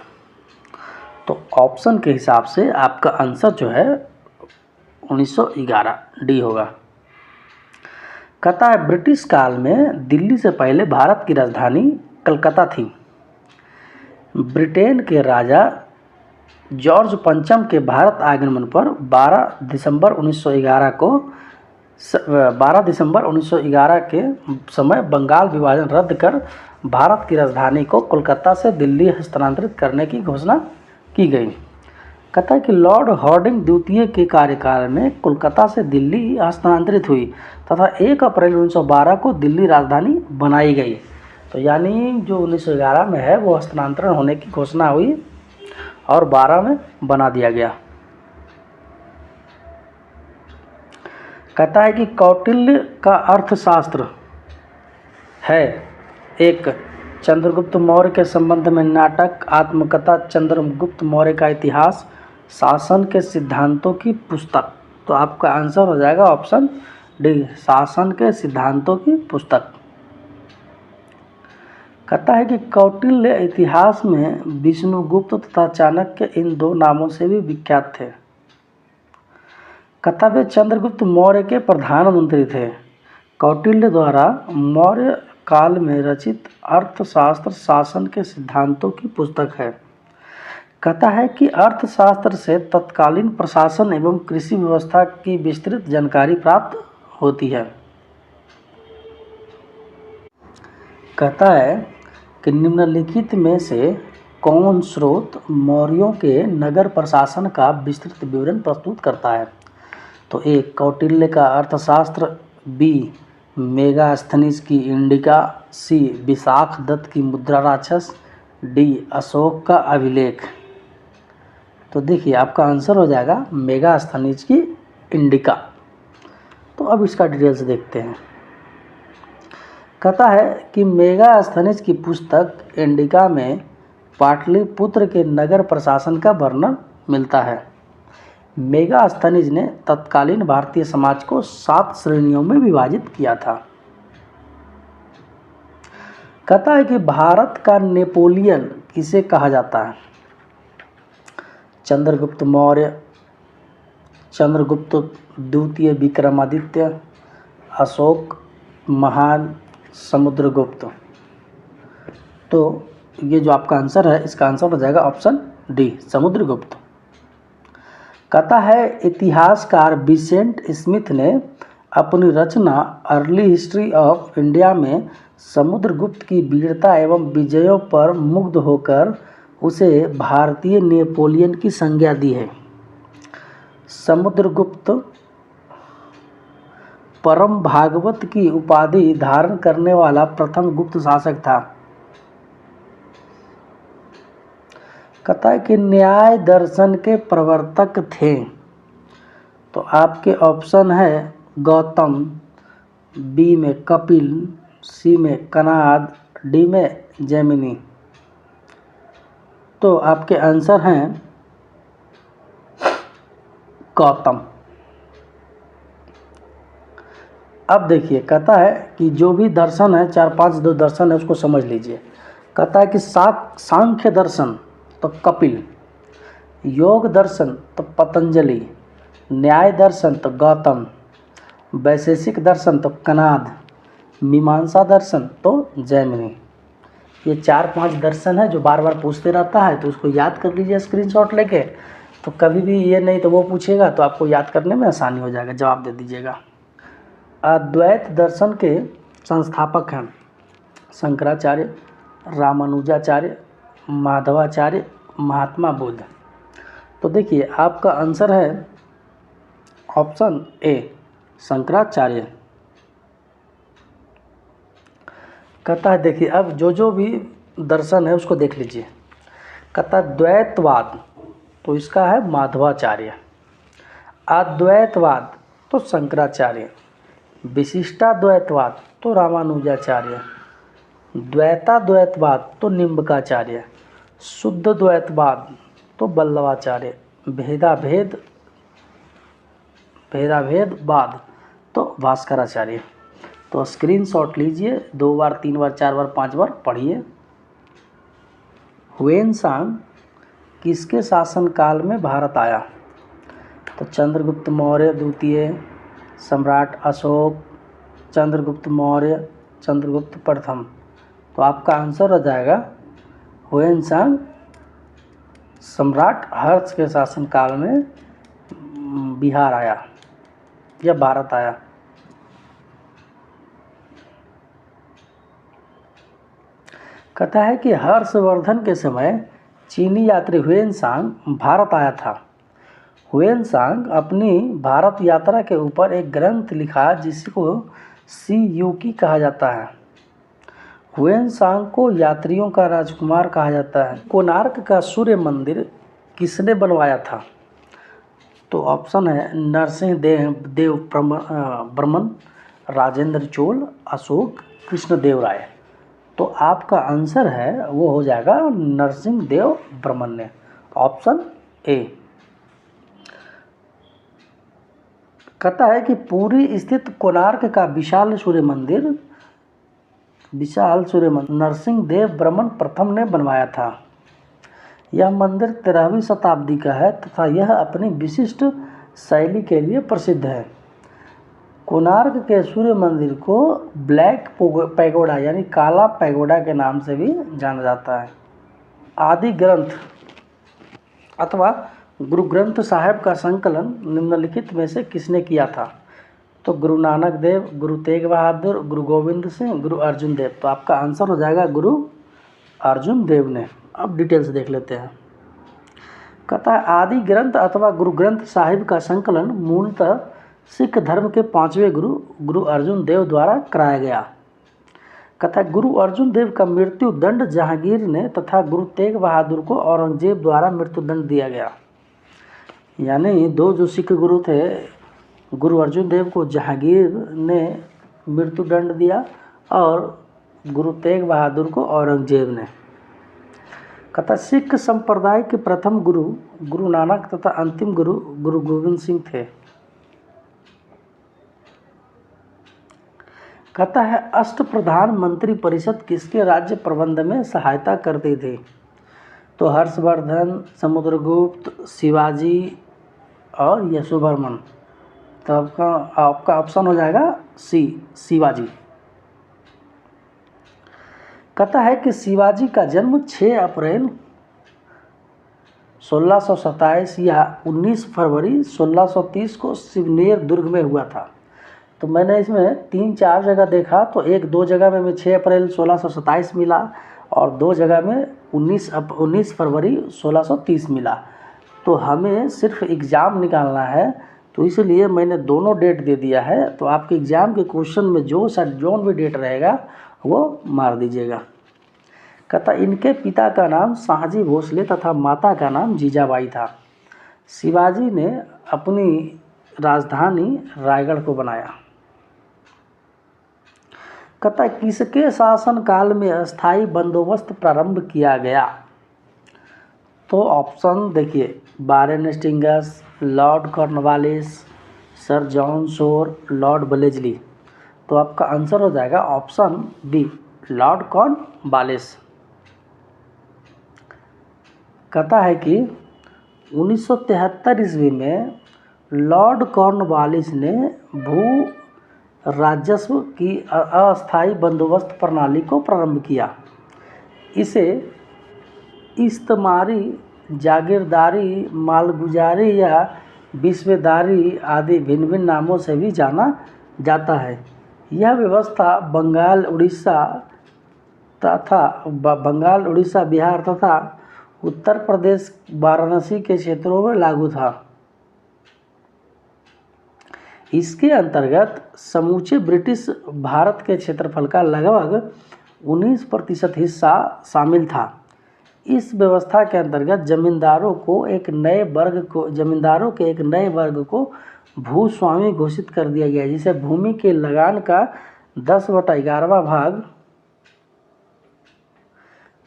तो ऑप्शन के हिसाब से आपका आंसर जो है 1911 डी होगा। कहता है ब्रिटिश काल में दिल्ली से पहले भारत की राजधानी कलकत्ता थी। ब्रिटेन के राजा जॉर्ज पंचम के भारत आगमन पर 12 दिसंबर 1911 के समय बंगाल विभाजन रद्द कर भारत की राजधानी को कोलकाता से दिल्ली हस्तांतरित करने की घोषणा की गई। कहता है कि लॉर्ड हार्डिंग द्वितीय के कार्यकाल में कोलकाता से दिल्ली हस्तांतरित हुई तथा 1 अप्रैल 1912 को दिल्ली राजधानी बनाई गई। तो यानी जो 1911 में है वो हस्तांतरण होने की घोषणा हुई और 12 में बना दिया गया। कहता है कि कौटिल्य का अर्थशास्त्र है एक चंद्रगुप्त मौर्य के संबंध में नाटक, आत्मकथा, चंद्रगुप्त मौर्य का इतिहास, शासन के सिद्धांतों की पुस्तक। तो आपका आंसर हो जाएगा ऑप्शन डी, शासन के सिद्धांतों की पुस्तक। कहता है कि कौटिल्य इतिहास में विष्णुगुप्त तथा चाणक्य इन 2 नामों से भी विख्यात थे। कहता वे चंद्रगुप्त मौर्य के प्रधानमंत्री थे। कौटिल्य द्वारा मौर्य काल में रचित अर्थशास्त्र शासन के सिद्धांतों की पुस्तक है। कहता है कि अर्थशास्त्र से तत्कालीन प्रशासन एवं कृषि व्यवस्था की विस्तृत जानकारी प्राप्त होती है। कहता है कि निम्नलिखित में से कौन स्रोत मौर्यों के नगर प्रशासन का विस्तृत विवरण प्रस्तुत करता है? तो ए कौटिल्य का अर्थशास्त्र, बी मेगास्थनीज की इंडिका, सी विशाख दत्त की मुद्रा राक्षस, डी अशोक का अभिलेख। तो देखिए आपका आंसर हो जाएगा मेगास्थनीज की इंडिका। तो अब इसका डिटेल्स देखते हैं। कहता है कि मेगास्थनीज की पुस्तक इंडिका में पाटलिपुत्र के नगर प्रशासन का वर्णन मिलता है। मेगास्थनीज ने तत्कालीन भारतीय समाज को 7 श्रेणियों में विभाजित किया था। कहता है कि भारत का नेपोलियन किसे कहा जाता है? चंद्रगुप्त मौर्य, चंद्रगुप्त द्वितीय विक्रमादित्य, अशोक महान, समुद्रगुप्त। तो ये जो आपका आंसर है इसका आंसर हो जाएगा ऑप्शन डी, समुद्रगुप्त। कहता है इतिहासकार विसेंट स्मिथ ने अपनी रचना अर्ली हिस्ट्री ऑफ इंडिया में समुद्रगुप्त की वीरता एवं विजयों पर मुग्ध होकर उसे भारतीय नेपोलियन की संज्ञा दी है। समुद्रगुप्त परम भागवत की उपाधि धारण करने वाला प्रथम गुप्त शासक था। कहता है कि न्याय दर्शन के प्रवर्तक थे। तो आपके ऑप्शन है गौतम, बी में कपिल, सी में कनाद, डी में जैमिनी। तो आपके आंसर हैं गौतम। अब देखिए, कहता है कि जो भी दर्शन है, 4-5 जो दर्शन है उसको समझ लीजिए। कहता है कि सांख्य दर्शन तो कपिल, योग दर्शन तो पतंजलि, न्याय दर्शन तो गौतम, वैशेषिक दर्शन तो कनाद, मीमांसा दर्शन तो जैमिनी। ये 4-5 दर्शन है जो बार बार पूछते रहता है, तो उसको याद कर लीजिए स्क्रीनशॉट लेके। तो कभी भी ये नहीं तो वो पूछेगा तो आपको याद करने में आसानी हो जाएगा, जवाब दे दीजिएगा। अद्वैत दर्शन के संस्थापक हैं शंकराचार्य, रामानुजाचार्य, माधवाचार्य, महात्मा बुद्ध। तो देखिए आपका आंसर है ऑप्शन ए, शंकराचार्य। कहता है देखिए, अब जो भी दर्शन है उसको देख लीजिए। कहता है द्वैतवाद तो इसका है माधवाचार्य, अद्वैतवाद तो शंकराचार्य, विशिष्टाद्वैतवाद तो रामानुजाचार्य, द्वैताद्वैतवाद तो निम्बकाचार्य, शुद्ध द्वैतवाद तो वल्लभाचार्य, भेदाभेदवाद तो भास्कराचार्य। तो स्क्रीनशॉट लीजिए, 2 बार 3 बार 4 बार 5 बार पढ़िए। हुएनसांग किसके शासनकाल में भारत आया? तो चंद्रगुप्त मौर्य द्वितीय, सम्राट अशोक, चंद्रगुप्त मौर्य, चंद्रगुप्त प्रथम। तो आपका आंसर हो जाएगा हुएनसांग सम्राट हर्ष के शासनकाल में बिहार आया या भारत आया। कहता है कि हर्षवर्धन के समय चीनी यात्री हुएनसांग भारत आया था। हुएनसांग अपनी भारत यात्रा के ऊपर एक ग्रंथ लिखा जिसको सी युकी कहा जाता है। हुएनसांग को यात्रियों का राजकुमार कहा जाता है। कोणार्क का सूर्य मंदिर किसने बनवाया था? तो ऑप्शन है नरसिंह देव बर्मन, राजेंद्र चोल, अशोक, कृष्णदेव राय। तो आपका आंसर है वो हो जाएगा नरसिंह देव बर्मन ने, ऑप्शन ए। कहता है कि पुरी स्थित कोणार्क का विशाल सूर्य मंदिर नरसिंह देव बर्मन प्रथम ने बनवाया था। यह मंदिर 13वीं शताब्दी का है तथा यह अपनी विशिष्ट शैली के लिए प्रसिद्ध है। कोणार्क के सूर्य मंदिर को ब्लैक पैगोडा यानी काला पैगोडा के नाम से भी जाना जाता है। आदि ग्रंथ अथवा गुरु ग्रंथ साहिब का संकलन निम्नलिखित में से किसने किया था? तो गुरु नानक देव, गुरु तेग बहादुर, गुरु गोविंद सिंह, गुरु अर्जुन देव। तो आपका आंसर हो जाएगा गुरु अर्जुन देव ने। अब डिटेल्स देख लेते हैं। कहता है आदि ग्रंथ अथवा गुरु ग्रंथ साहिब का संकलन मूलतः सिख धर्म के 5वें गुरु अर्जुन देव द्वारा कराया गया। कहता है गुरु अर्जुन देव का मृत्यु दंड जहांगीर ने तथा गुरु तेग बहादुर को औरंगजेब द्वारा मृत्यु दंड दिया गया। यानी 2 जो सिख गुरु थे, गुरु अर्जुन देव को जहांगीर ने मृत्यु दंड दिया और गुरु तेग बहादुर को औरंगजेब ने। कहता सिख संप्रदाय के प्रथम गुरु नानक तथा अंतिम गुरु गोविंद सिंह थे। कहता है अष्टप्रधान मंत्री परिषद किसके राज्य प्रबंध में सहायता करती थी? तो हर्षवर्धन, समुद्रगुप्त, शिवाजी और यशोवर्मन। तो आपका ऑप्शन हो जाएगा सी, शिवाजी। कहता है कि शिवाजी का जन्म 6 अप्रैल 1627 या 19 फरवरी 1630 को शिवनेर दुर्ग में हुआ था। तो मैंने इसमें 3-4 जगह देखा, तो 1-2 जगह में 6 अप्रैल 1627 मिला और 2 जगह में 19 फरवरी 1630 मिला। तो हमें सिर्फ एग्ज़ाम निकालना है, तो इसलिए मैंने दोनों डेट दे दिया है। तो आपके एग्ज़ाम के क्वेश्चन में जो भी डेट रहेगा वो मार दीजिएगा। कहता इनके पिता का नाम शाहजी भोसले तथा माता का नाम जीजाबाई था। शिवाजी ने अपनी राजधानी रायगढ़ को बनाया। कहता किसके शासनकाल में अस्थाई बंदोबस्त प्रारंभ किया गया? तो ऑप्शन देखिए, Warren Hastings, Lord Cornwallis, sir John Shore, Lord ब्लेजली। तो आपका आंसर हो जाएगा ऑप्शन बी, लॉर्ड कॉर्नवालिस। कहता है कि 1973 ईस्वी में लॉर्ड कॉर्नवालिस ने भू राजस्व की अस्थायी बंदोबस्त प्रणाली को प्रारंभ किया। इसे इस्तेमारी, जागीरदारी, मालगुजारी या विस्वेदारी आदि भिन्न भिन्न नामों से भी जाना जाता है। यह व्यवस्था बंगाल, उड़ीसा, बिहार तथा उत्तर प्रदेश वाराणसी के क्षेत्रों में लागू था। इसके अंतर्गत समूचे ब्रिटिश भारत के क्षेत्रफल का लगभग 19% हिस्सा शामिल था। इस व्यवस्था के अंतर्गत जमींदारों के एक नए वर्ग को भूस्वामी घोषित कर दिया गया, जिसे भूमि के लगान का 10/11वां भाग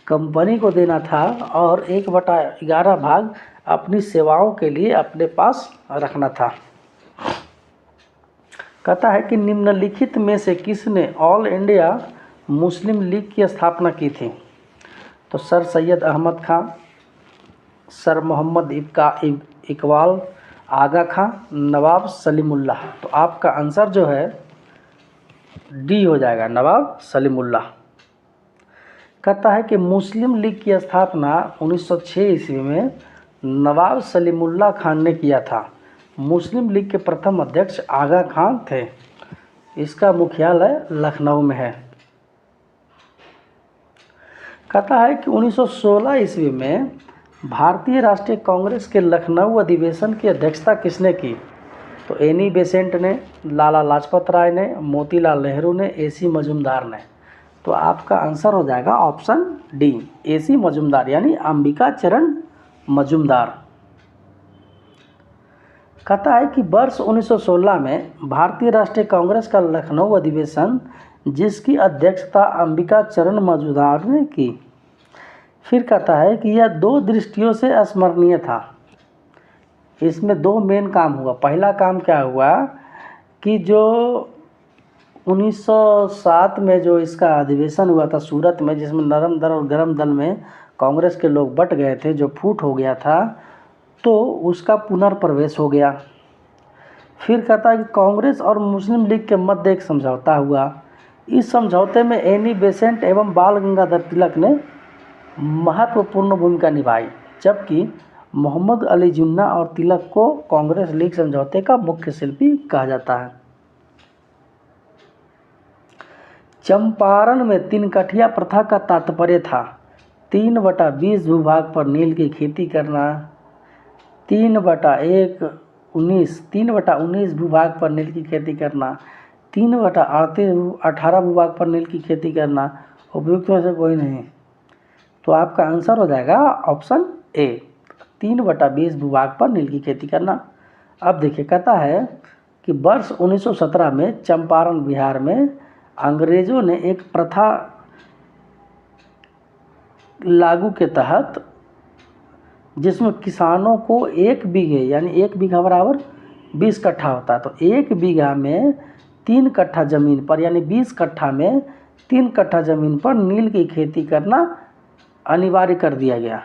कंपनी को देना था और 1/11 भाग अपनी सेवाओं के लिए अपने पास रखना था। कहता है कि निम्नलिखित में से किसने ऑल इंडिया मुस्लिम लीग की स्थापना की थी? तो सर सैयद अहमद खां, सर मोहम्मद इकबाल, आगा खां, नवाब सलीमुल्लाह। तो आपका आंसर जो है डी हो जाएगा, नवाब सलीमुल्लाह। कहता है कि मुस्लिम लीग की स्थापना 1906 ईस्वी में नवाब सलीमुल्लाह खान ने किया था। मुस्लिम लीग के प्रथम अध्यक्ष आगा खान थे। इसका मुख्यालय लखनऊ में है। कहता है कि 1916 ईस्वी में भारतीय राष्ट्रीय कांग्रेस के लखनऊ अधिवेशन की अध्यक्षता किसने की? तो एनी बेसेंट ने, लाला लाजपत राय ने, मोतीलाल नेहरू ने, एसी मजुमदार ने। तो आपका आंसर हो जाएगा ऑप्शन डी, एसी मजुमदार, यानी अंबिका चरण मजुमदार। कहता है कि वर्ष 1916 में भारतीय राष्ट्रीय कांग्रेस का लखनऊ अधिवेशन, जिसकी अध्यक्षता अंबिका चरण मजुमदार ने की। फिर कहता है कि यह 2 दृष्टियों से स्मरणीय था। इसमें 2 मेन काम हुआ। पहला काम क्या हुआ कि जो 1907 में जो इसका अधिवेशन हुआ था सूरत में, जिसमें नरम दल और गरम दल में कांग्रेस के लोग बट गए थे, जो फूट हो गया था, तो उसका पुनर्प्रवेश हो गया। फिर कहता है कि कांग्रेस और मुस्लिम लीग के मध्य एक समझौता हुआ। इस समझौते में एनी बेसेंट एवं बाल गंगाधर तिलक ने महत्वपूर्ण भूमिका निभाई, जबकि मोहम्मद अली जिन्ना और तिलक को कांग्रेस लीग समझौते का मुख्य शिल्पी कहा जाता है। चंपारण में 3 कठिया प्रथा का तात्पर्य था 3/20 भूभाग पर नील की खेती करना, 3/19 भूभाग पर नील की खेती करना, 3/18 भूभाग पर नील की खेती करना। उपयुक्त में से कोई नहीं। तो आपका आंसर हो जाएगा ऑप्शन ए, 3/20 भूभाग पर नील की खेती करना। अब देखिए, कहता है कि वर्ष 1917 में चंपारण बिहार में अंग्रेजों ने एक प्रथा लागू के तहत, जिसमें किसानों को 1 बीघे, यानी 1 बीघा बराबर 20 कट्ठा होता है, तो 1 बीघा में 3 कट्ठा ज़मीन पर, यानी 20 कट्ठा में 3 कट्ठा ज़मीन पर नील की खेती करना अनिवार्य कर दिया गया।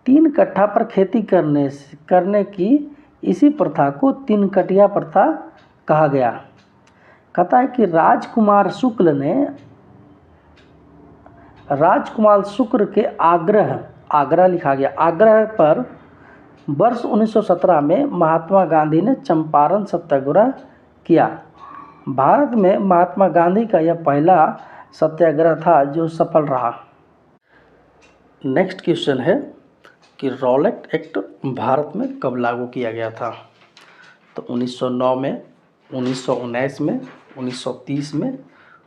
3 कट्ठा पर खेती करने की इसी प्रथा को 3 कटिया प्रथा कहा गया। कहता है कि राजकुमार शुक्र के आग्रह लिखा गया, आग्रह पर वर्ष 1917 में महात्मा गांधी ने चंपारण सत्याग्रह किया। भारत में महात्मा गांधी का यह पहला सत्याग्रह था जो सफल रहा। नेक्स्ट क्वेश्चन है कि रॉलेट एक्ट भारत में कब लागू किया गया था? तो 1909 में, 1919 में, 1930 में,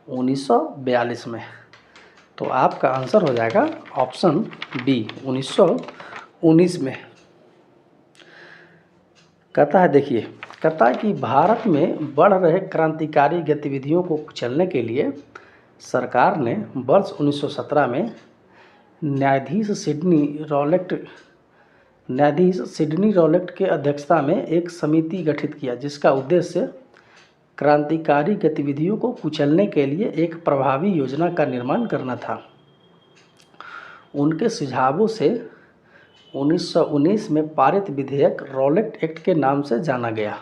1942 में। तो आपका आंसर हो जाएगा ऑप्शन बी, 1919 में। कहता है, देखिए, कहता है कि भारत में बढ़ रहे क्रांतिकारी गतिविधियों को कुचलने के लिए सरकार ने वर्ष 1917 में न्यायाधीश सिडनी रॉलेट के अध्यक्षता में एक समिति गठित किया, जिसका उद्देश्य क्रांतिकारी गतिविधियों को कुचलने के लिए एक प्रभावी योजना का निर्माण करना था। उनके सुझावों से 1919 में पारित विधेयक रॉलेट एक्ट के नाम से जाना गया।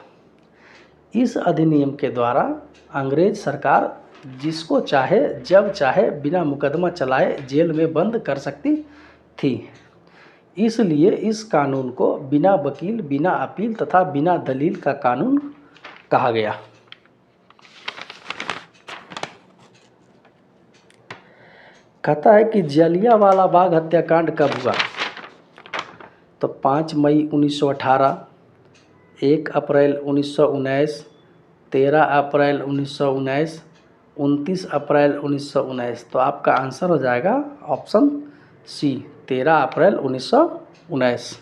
इस अधिनियम के द्वारा अंग्रेज सरकार जिसको चाहे जब चाहे बिना मुकदमा चलाए जेल में बंद कर सकती थी। इसलिए इस कानून को बिना वकील, बिना अपील तथा बिना दलील का कानून कहा गया। कहता है कि जलियांवाला बाग हत्याकांड कब हुआ? तो 5 मई 1918, 1 अप्रैल 1919, 13 अप्रैल 1919, 29 अप्रैल 1919। तो आपका आंसर हो जाएगा ऑप्शन सी, 13 अप्रैल 1919।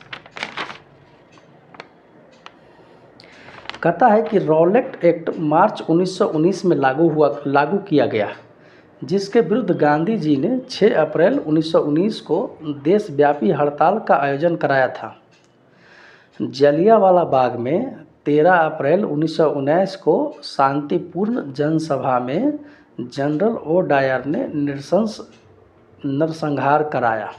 कहता है कि रॉलेट एक्ट मार्च 1919 में लागू किया गया, जिसके विरुद्ध गांधी जी ने 6 अप्रैल 1919 को देशव्यापी हड़ताल का आयोजन कराया था। जलियांवाला बाग में 13 अप्रैल 1919 को शांतिपूर्ण जनसभा में जनरल ओ डायर ने नरसंहार कराया।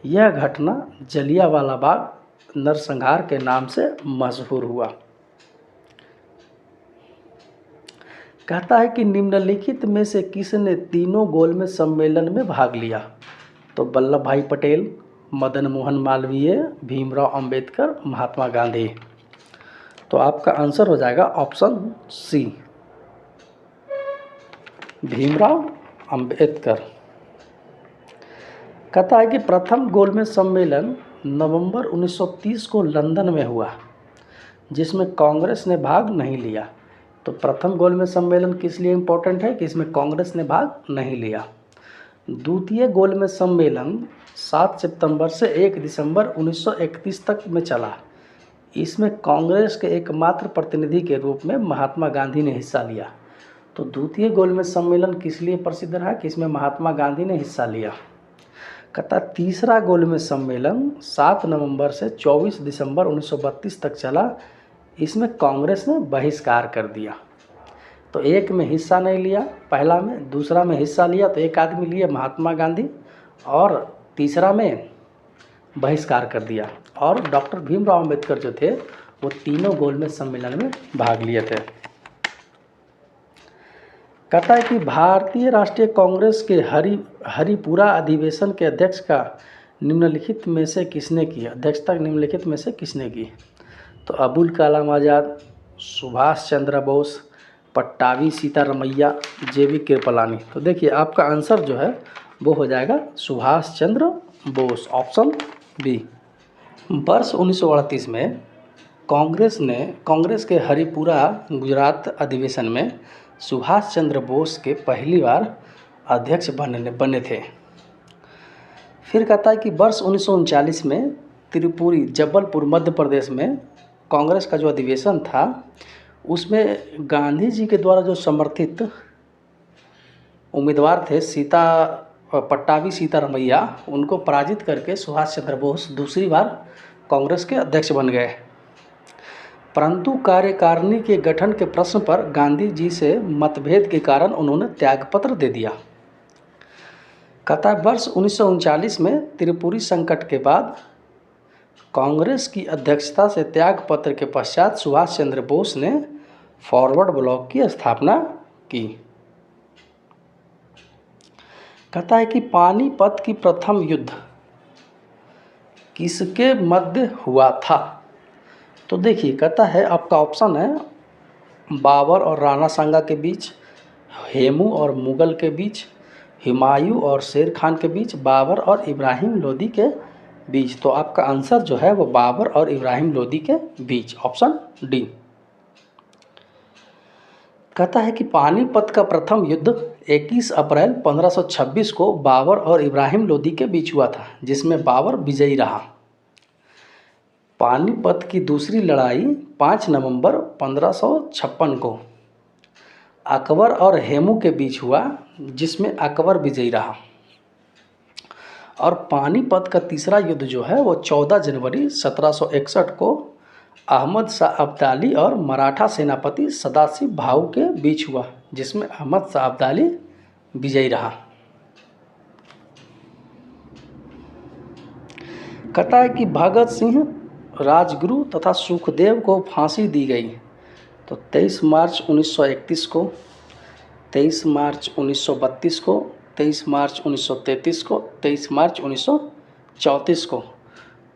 यह घटना जलियांवाला बाग नरसंहार के नाम से मशहूर हुआ। कहता है कि निम्नलिखित में से किसने तीनों गोलमेज सम्मेलन में भाग लिया? तो वल्लभ भाई पटेल, मदन मोहन मालवीय, भीमराव अंबेडकर, महात्मा गांधी। तो आपका आंसर हो जाएगा ऑप्शन सी, भीमराव अंबेडकर। कहता है कि प्रथम गोलमेज सम्मेलन नवंबर 1930 को लंदन में हुआ, जिसमें कांग्रेस ने भाग नहीं लिया। तो प्रथम गोलमेज सम्मेलन किस लिए इम्पोर्टेंट है कि इसमें कांग्रेस ने भाग नहीं लिया। द्वितीय गोलमेज सम्मेलन 7 सितंबर से 1 दिसंबर 1931 तक में चला। इसमें कांग्रेस के एकमात्र प्रतिनिधि के रूप में महात्मा गांधी ने हिस्सा लिया। तो द्वितीय गोलमेज सम्मेलन किस लिए प्रसिद्ध रहा कि इसमें महात्मा गांधी ने हिस्सा लिया। कहता तीसरा गोलमेज सम्मेलन 7 नवंबर से 24 दिसंबर 1932 तक चला। इसमें कांग्रेस ने बहिष्कार कर दिया। तो एक में हिस्सा नहीं लिया, पहला में, दूसरा में हिस्सा लिया तो एक आदमी लिए महात्मा गांधी, और तीसरा में बहिष्कार कर दिया। और डॉक्टर भीमराव अंबेडकर जो थे वो तीनों गोलमेज सम्मेलन में भाग लिए थे। कहता है कि भारतीय राष्ट्रीय कांग्रेस के हरिपुरा अधिवेशन के अध्यक्ष का निम्नलिखित में से किसने की? अध्यक्षता निम्नलिखित में से किसने की? तो अबुल कलाम आज़ाद, सुभाष चंद्र बोस, पट्टाभी सीतारमैया, जेबी कृपलानी। तो देखिए आपका आंसर जो है वो हो जाएगा सुभाष चंद्र बोस, ऑप्शन बी। वर्ष 1938 में कांग्रेस के हरिपुरा गुजरात अधिवेशन में सुभाष चंद्र बोस के पहली बार अध्यक्ष बने थे। फिर कहता है कि वर्ष 1939 में त्रिपुरी, जबलपुर, मध्य प्रदेश में कांग्रेस का जो अधिवेशन था उसमें गांधी जी के द्वारा जो समर्थित उम्मीदवार थे पट्टाभी सीतारमैया, उनको पराजित करके सुभाष चंद्र बोस दूसरी बार कांग्रेस के अध्यक्ष बन गए। परंतु कार्यकारिणी के गठन के प्रश्न पर गांधी जी से मतभेद के कारण उन्होंने त्यागपत्र दे दिया। कहता है वर्ष 1939 में त्रिपुरी संकट के बाद कांग्रेस की अध्यक्षता से त्यागपत्र के पश्चात सुभाष चंद्र बोस ने फॉरवर्ड ब्लॉक की स्थापना की। कहता है कि पानीपत की प्रथम युद्ध किसके मध्य हुआ था? तो देखिए कहता है आपका ऑप्शन है बाबर और राणा सांगा के बीच, हेमू और मुगल के बीच, हुमायूं और शेर खान के बीच, बाबर और इब्राहिम लोदी के बीच। तो आपका आंसर जो है वो बाबर और इब्राहिम लोदी के बीच, ऑप्शन डी। कहता है कि पानीपत का प्रथम युद्ध 21 अप्रैल 1526 को बाबर और इब्राहिम लोदी के बीच हुआ था, जिसमें बाबर विजयी रहा। पानीपत की दूसरी लड़ाई 5 नवंबर 1556 को अकबर और हेमू के बीच हुआ, जिसमें अकबर विजयी रहा। और पानीपत का तीसरा युद्ध जो है वो 14 जनवरी 1761 को अहमद शाह अब्दाली और मराठा सेनापति सदाशिव भाऊ के बीच हुआ, जिसमें अहमद शाह अब्दाली विजयी रहा। कहता है कि भगत सिंह, राजगुरु तथा सुखदेव को फांसी दी गई। तो 23 मार्च 1931 को, 23 मार्च 1932 को, 23 मार्च 1933 को, 23 मार्च 1934 को।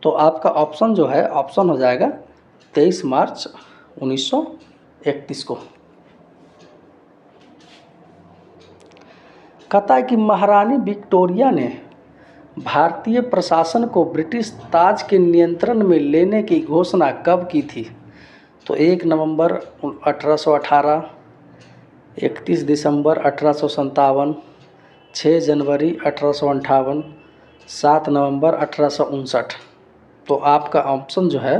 तो आपका ऑप्शन जो है, ऑप्शन हो जाएगा 23 मार्च 1931 को। कहता है कि महारानी विक्टोरिया ने भारतीय प्रशासन को ब्रिटिश ताज के नियंत्रण में लेने की घोषणा कब की थी? तो 1 नवंबर 1818, 31 दिसंबर 1857, 6 जनवरी 1858, 7 नवंबर 1859। तो आपका ऑप्शन जो है,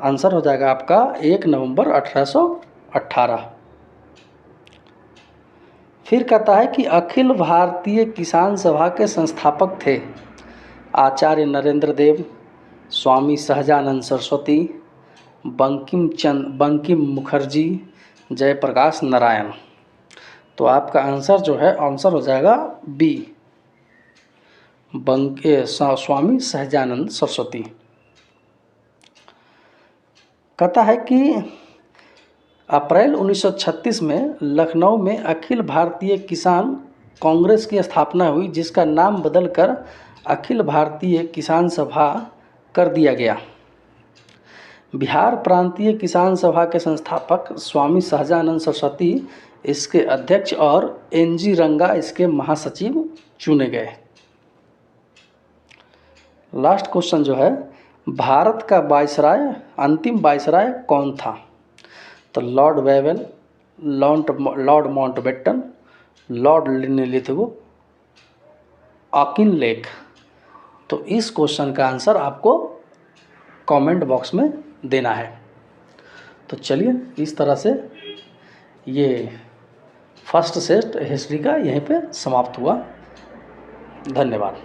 आंसर हो जाएगा आपका 1 नवंबर 1818। फिर कहता है कि अखिल भारतीय किसान सभा के संस्थापक थे आचार्य नरेंद्र देव, स्वामी सहजानंद सरस्वती, बंकिम मुखर्जी, जयप्रकाश नारायण। तो आपका आंसर जो है, आंसर हो जाएगा बी, स्वामी सहजानंद सरस्वती। कहता है कि अप्रैल 1936 में लखनऊ में अखिल भारतीय किसान कांग्रेस की स्थापना हुई, जिसका नाम बदलकर अखिल भारतीय किसान सभा कर दिया गया। बिहार प्रांतीय किसान सभा के संस्थापक स्वामी सहजानंद सरस्वती इसके अध्यक्ष और एनजी रंगा इसके महासचिव चुने गए। लास्ट क्वेश्चन जो है, भारत का वायसराय, अंतिम वायसराय कौन था? तो Lord Wavell, Lord Mountbatten, Lord Linlithgow, Auchinleck. तो इस क्वेश्चन का आंसर आपको कमेंट बॉक्स में देना है। तो चलिए, इस तरह से ये फर्स्ट सेट हिस्ट्री का यहीं पे समाप्त हुआ। धन्यवाद।